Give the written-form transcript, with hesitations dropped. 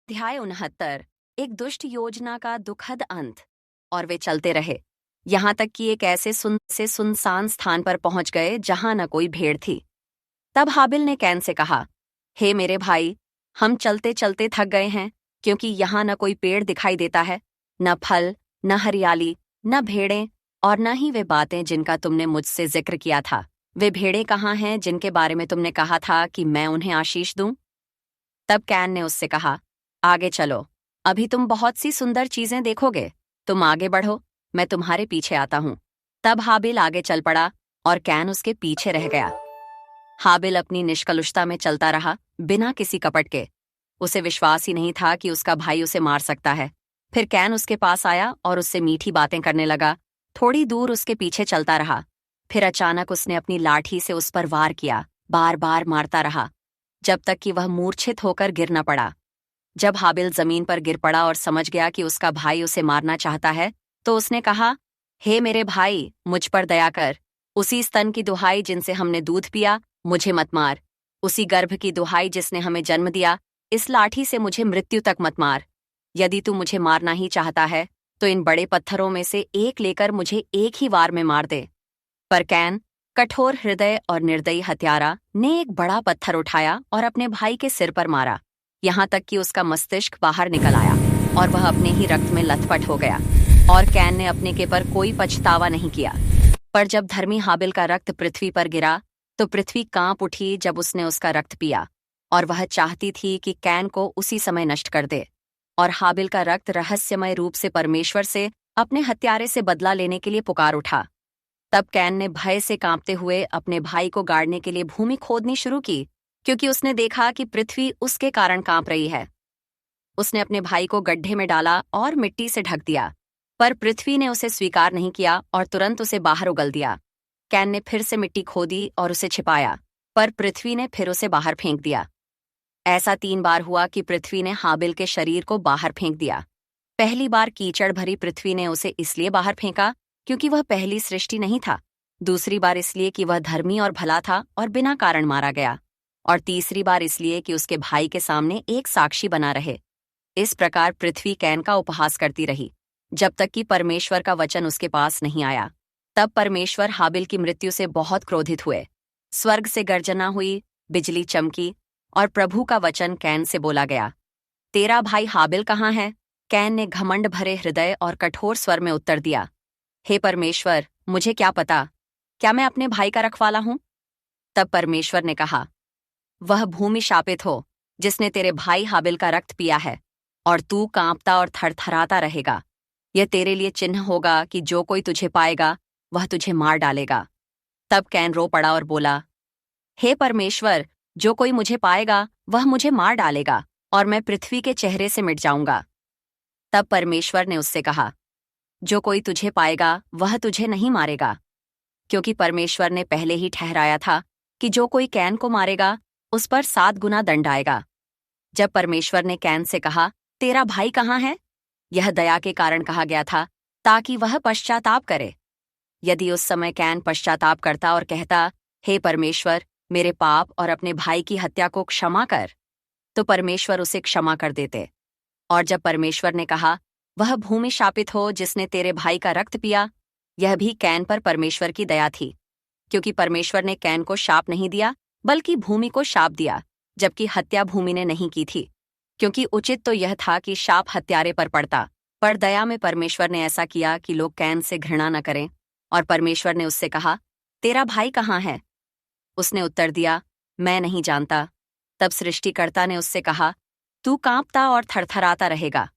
अध्याय 69। एक दुष्ट योजना का दुखद अंत। और वे चलते रहे, यहाँ तक कि एक ऐसे सुनसान स्थान पर पहुंच गए जहां न कोई भीड़ थी। तब हाबिल ने कैन से कहा, हे मेरे भाई, हम चलते चलते थक गए हैं, क्योंकि यहाँ न कोई पेड़ दिखाई देता है, न फल, न हरियाली, न भेड़ें, और न ही वे बातें जिनका तुमने मुझसे जिक्र किया था। वे भेड़ें कहाँ हैं जिनके बारे में तुमने कहा था कि मैं उन्हें आशीष दूं? तब कैन ने उससे कहा, आगे चलो, अभी तुम बहुत सी सुंदर चीजें देखोगे। तुम आगे बढ़ो, मैं तुम्हारे पीछे आता हूं। तब हाबिल आगे चल पड़ा और कैन उसके पीछे रह गया। हाबिल अपनी निष्कलुषता में चलता रहा, बिना किसी कपट के। उसे विश्वास ही नहीं था कि उसका भाई उसे मार सकता है। फिर कैन उसके पास आया और उससे मीठी बातें करने लगा। थोड़ी दूर उसके पीछे चलता रहा। फिर अचानक उसने अपनी लाठी से उस पर वार किया, बार बार मारता रहा, जब तक कि वह मूर्छित होकर गिर न पड़ा। जब हाबिल जमीन पर गिर पड़ा और समझ गया कि उसका भाई उसे मारना चाहता है, तो उसने कहा, हे मेरे भाई, मुझ पर दया कर। उसी स्तन की दुहाई जिनसे हमने दूध पिया, मुझे मत मार। उसी गर्भ की दुहाई जिसने हमें जन्म दिया, इस लाठी से मुझे मृत्यु तक मत मार। यदि तू मुझे मारना ही चाहता है, तो इन बड़े पत्थरों में से एक लेकर मुझे एक ही वार में मार दे। पर कैन, कठोर हृदय और निर्दयी हत्यारा, ने एक बड़ा पत्थर उठाया और अपने भाई के सिर पर मारा, यहाँ तक कि उसका मस्तिष्क बाहर निकल आया और वह अपने ही रक्त में लथपथ हो गया। और कैन ने अपने के पर कोई पछतावा नहीं किया। पर जब धर्मी हाबिल का रक्त पृथ्वी पर गिरा, तो पृथ्वी कांप उठी जब उसने उसका रक्त पिया, और वह चाहती थी कि कैन को उसी समय नष्ट कर दे। और हाबिल का रक्त रहस्यमय रूप से परमेश्वर से अपने हत्यारे से बदला लेने के लिए पुकार उठा। तब कैन ने भय से कांपते हुए अपने भाई को गाड़ने के लिए भूमि खोदनी शुरू की, क्योंकि उसने देखा कि पृथ्वी उसके कारण कांप रही है। उसने अपने भाई को गड्ढे में डाला और मिट्टी से ढक दिया, पर पृथ्वी ने उसे स्वीकार नहीं किया और तुरंत उसे बाहर उगल दिया। कैन ने फिर से मिट्टी खोदी और उसे छिपाया, पर पृथ्वी ने फिर उसे बाहर फेंक दिया। ऐसा 3 बार हुआ कि पृथ्वी ने हाबिल के शरीर को बाहर फेंक दिया। पहली बार कीचड़ भरी पृथ्वी ने उसे इसलिए बाहर फेंका क्योंकि वह पहली सृष्टि नहीं था। दूसरी बार इसलिए कि वह धर्मी और भला था और बिना कारण मारा गया। और तीसरी बार इसलिए कि उसके भाई के सामने एक साक्षी बना रहे। इस प्रकार पृथ्वी कैन का उपहास करती रही, जब तक कि परमेश्वर का वचन उसके पास नहीं आया। तब परमेश्वर हाबिल की मृत्यु से बहुत क्रोधित हुए। स्वर्ग से गर्जना हुई, बिजली चमकी, और प्रभु का वचन कैन से बोला गया, तेरा भाई हाबिल कहाँ है? कैन ने घमंड भरे हृदय और कठोर स्वर में उत्तर दिया, हे परमेश्वर, मुझे क्या पता? क्या मैं अपने भाई का रखवाला हूं? तब परमेश्वर ने कहा, वह भूमि शापित हो जिसने तेरे भाई हाबिल का रक्त पिया है, और तू कांपता और थरथराता रहेगा। यह तेरे लिए चिन्ह होगा कि जो कोई तुझे पाएगा वह तुझे मार डालेगा। तब कैन रो पड़ा और बोला, हे परमेश्वर, जो कोई मुझे पाएगा वह मुझे मार डालेगा, और मैं पृथ्वी के चेहरे से मिट जाऊंगा। तब परमेश्वर ने उससे कहा, जो कोई तुझे पाएगा वह तुझे नहीं मारेगा, क्योंकि परमेश्वर ने पहले ही ठहराया था कि जो कोई कैन को मारेगा उस पर 7 गुना दंड आएगा। जब परमेश्वर ने कैन से कहा, तेरा भाई कहाँ है? यह दया के कारण कहा गया था, ताकि वह पश्चाताप करे। यदि उस समय कैन पश्चाताप करता और कहता, हे परमेश्वर, मेरे पाप और अपने भाई की हत्या को क्षमा कर, तो परमेश्वर उसे क्षमा कर देते। और जब परमेश्वर ने कहा, वह भूमि शापित हो जिसने तेरे भाई का रक्त पिया, यह भी कैन पर परमेश्वर की दया थी, क्योंकि परमेश्वर ने कैन को शाप नहीं दिया, बल्कि भूमि को शाप दिया, जबकि हत्या भूमि ने नहीं की थी, क्योंकि उचित तो यह था कि शाप हत्यारे पर पड़ता। पर दया में परमेश्वर ने ऐसा किया कि लोग कैन से घृणा न करें। और परमेश्वर ने उससे कहा, तेरा भाई कहाँ है? उसने उत्तर दिया, मैं नहीं जानता। तब सृष्टिकर्ता ने उससे कहा, तू कांपता और थरथराता रहेगा,